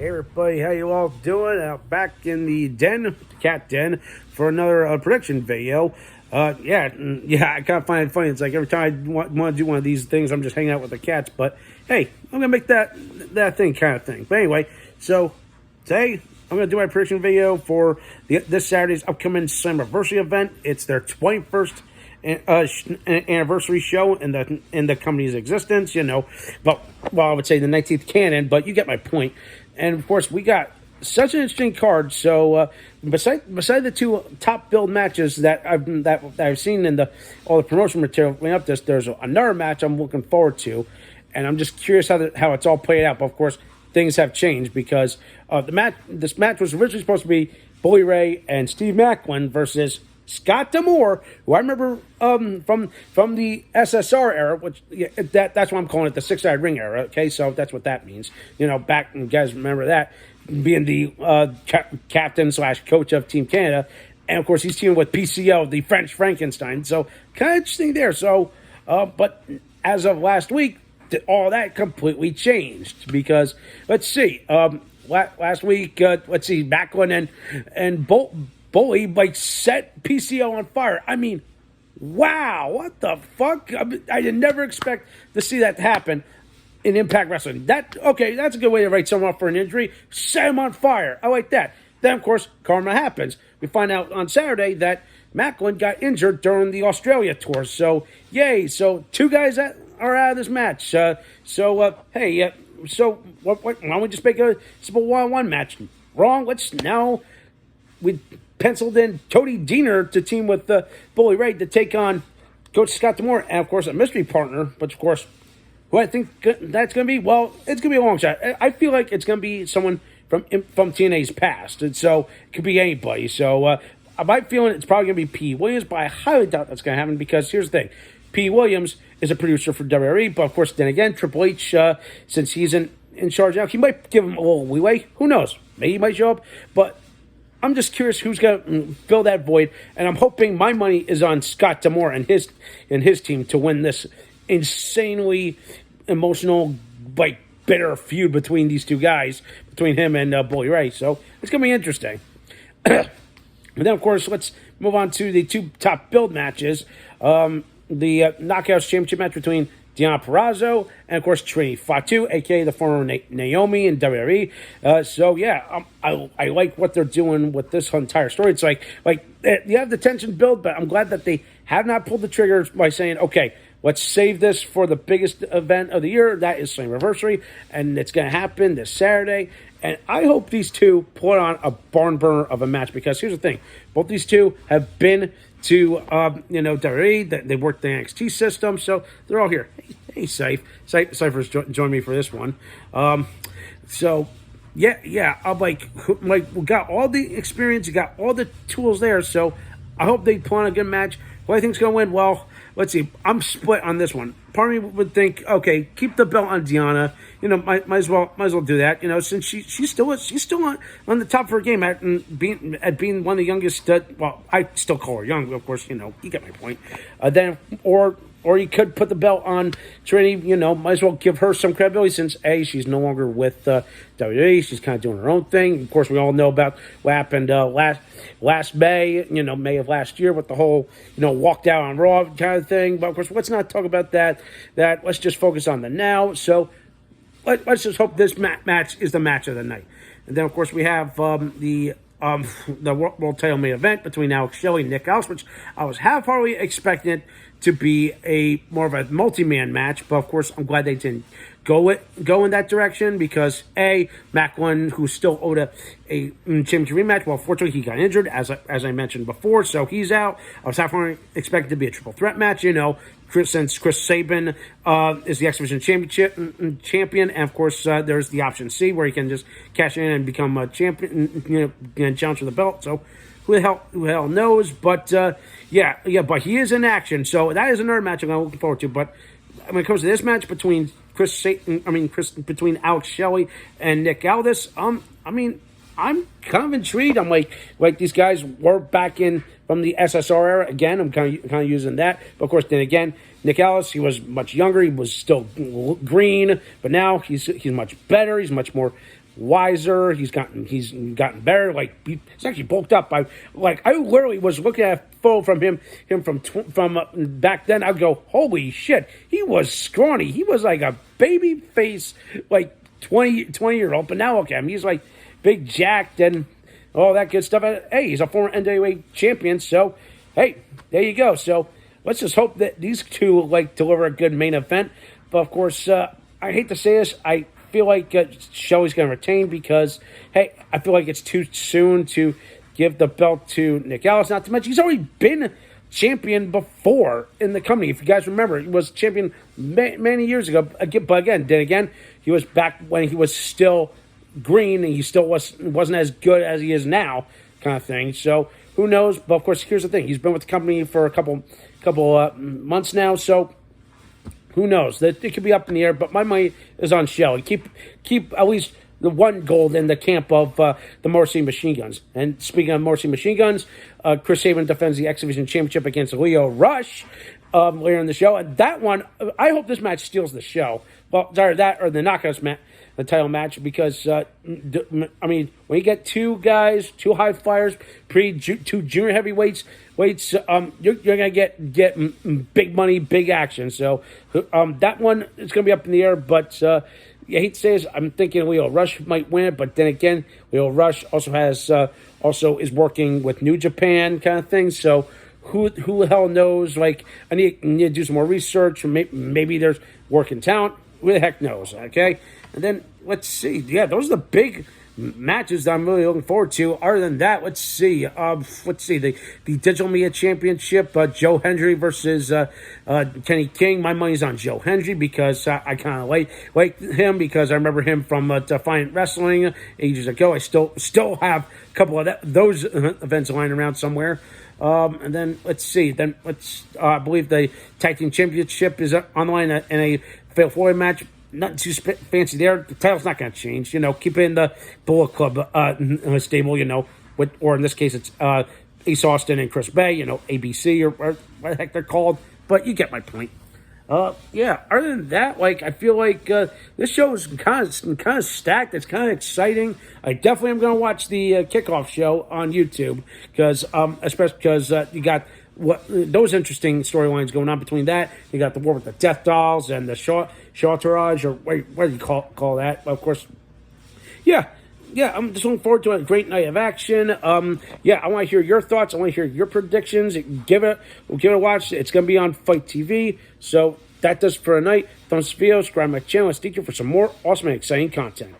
Hey everybody, how you all doing? Back in the cat den, for another prediction video. Yeah, I kind of find it funny. It's like every time I want to do one of these things, I'm just hanging out with the cats. But hey, I'm gonna make that thing kind of thing. But anyway, so today I'm gonna do my prediction video for this Saturday's upcoming Slammiversary event. It's their 21st anniversary show in the company's existence. But I would say the 19th canon. But you get my point. And of course, we got such an interesting card. So beside the two top build matches that I've seen in all the promotion material leading up to this, there's another match I'm looking forward to, and I'm just curious how it's all played out. But of course, things have changed because this match was originally supposed to be Bully Ray and Steve Macklin versus Scott D'Amore, who I remember from the SSR era, which that's why I'm calling it the six-eyed ring era. Okay, so that's what that means. Back, you guys remember that, being the captain / coach of Team Canada, and of course he's teaming with PCO, the French Frankenstein. So kind of interesting there. So, but as of last week, all that completely changed because let's see, last week, Macklin and Bully set PCO on fire. I mean, wow, what the fuck? I did never expect to see that happen in Impact Wrestling. That's a good way to write someone up for an injury. Set him on fire. I like that. Then, of course, karma happens. We find out on Saturday that Macklin got injured during the Australia tour. So, yay. So, two guys that are out of this match. Hey, so why don't we just make a simple one-on-one match? Wrong. We penciled in Cody Deaner to team with Bully Ray to take on Coach Scott D'Amore, and of course a mystery partner, but of course who I think that's going to be, well, it's going to be a long shot. I feel like it's going to be someone from TNA's past, and so it could be anybody. So my feeling it's probably going to be P. Williams, but I highly doubt that's going to happen because here's the thing. P. Williams is a producer for WWE, but of course then again, Triple H, since he's in charge now, he might give him a little leeway. Who knows? Maybe he might show up, but I'm just curious who's going to fill that void, and I'm hoping my money is on Scott D'Amore and his team to win this insanely emotional, bitter feud between these two guys, between him and Bully Ray. So it's going to be interesting. And then, of course, let's move on to the two top build matches. The Knockouts Championship match between Deonna Purrazzo and, of course, Trinity Fatu, a.k.a. the former Naomi in WWE. I like what they're doing with this entire story. It's like you have the tension build, but I'm glad that they have not pulled the trigger by saying, okay, let's save this for the biggest event of the year. That is Slammiversary, and it's going to happen this Saturday. And I hope these two put on a barn burner of a match because here's the thing. Both these two have been to WWE. They worked the NXT system, so they're all here. Hey, Cypher's joined me for this one. I'm we got all the experience, you got all the tools there. So I hope they put on a good match. Who I think's gonna win? Well, let's see. I'm split on this one. Part of me would think, okay, keep the belt on Deonna. Might as well do that. Since she's still on the top of her game at being one of the youngest. I still call her young, of course. You get my point. Then or you could put the belt on Trinity. Might as well give her some credibility since she's no longer with WWE. She's kind of doing her own thing. Of course, we all know about what happened last May. May of last year with the whole walked out on Raw kind of thing. But of course, let's not talk about that. Let's just focus on the now. So let's just hope this match is the match of the night. And then of course we have the world title main event between Alex Shelley and Nick Aldis, which I was half-heartedly expecting it to be a more of a multi-man match, but of course I'm glad they didn't go in that direction because Macklin, who's still owed a championship rematch, well, fortunately he got injured as I mentioned before, so he's out. I was half-heartedly expecting it to be a triple threat match, since Chris Sabin is the X Division champion, and of course there's the option C where he can just cash in and become a champion, and challenge for the belt. So who the hell knows? But but he is in action, so that is another match I'm looking forward to. But when it comes to this match between between Alex Shelley and Nick Aldis, I'm kind of intrigued. I'm like these guys were back in from the SSR era. Again, I'm kind of using that. But of course, then again, Nick Aldis, he was much younger. He was still green, but now he's much better. He's much more wiser. He's gotten better. Like, he's actually bulked up. I literally was looking at a photo from him from back then. I'd go, holy shit, he was scrawny. He was like a baby face, like 20-year-old. But now look at him. He's like big jacked and all that good stuff. Hey, he's a former NWA champion. So, hey, there you go. So let's just hope that these two like deliver a good main event. But of course, I hate to say this, I feel like Shelley's going to retain because, hey, I feel like it's too soon to give the belt to Nick Aldis. Not to mention, he's already been champion before in the company. If you guys remember, he was champion many years ago. But again, he was back when he was still green and he still wasn't as good as he is now, kind of thing. So who knows? But of course, here's the thing: he's been with the company for a couple months now, so. Who knows? That it could be up in the air, but my money is on Shelley. Keep at least the one gold in the camp of the Motor City Machine Guns. And speaking of Motor City Machine Guns, Chris Sabin defends the X Division Championship against Leo Rush later in the show. And that one, I hope this match steals the show. Well, sorry, that or the Knockouts match, the title match, because I mean, when you get two guys, two high flyers, two junior heavyweights, you're gonna get big money, big action. So that one is gonna be up in the air. But I hate to say this, I'm thinking Leo Rush might win it. But then again, Leo Rush also is working with New Japan kind of thing. So who the hell knows? Like I need to do some more research. Maybe there's working talent. Who the heck knows? Okay, and then let's see. Yeah, those are the big matches that I'm really looking forward to. Other than that, let's see. The Digital Media Championship, Joe Hendry versus Kenny King. My money's on Joe Hendry because I kind of like him because I remember him from Defiant Wrestling ages ago. I still have a couple of those events lying around somewhere. And then let's see. I believe the Tag Team Championship is on the line in a Fatal 4-Way match. Nothing too fancy there. The title's not going to change. Keep it in the Bullet Club stable, or in this case, it's Ace Austin and Chris Bay, ABC or what the heck they're called. But you get my point. Yeah, other than that, I feel like this show is kind of stacked. It's kind of exciting. I definitely am going to watch the kickoff show on YouTube because, especially because you got those interesting storylines going on between that. You got the war with the Death Dolls and the Shawtarage, or what do you call that? Of course, yeah, I'm just looking forward to a great night of action. I want to hear your thoughts. I want to hear your predictions. Give it a watch. It's going to be on Fight TV. So that does for tonight. Thumbs up the video, subscribe to my channel, and stick here for some more awesome and exciting content.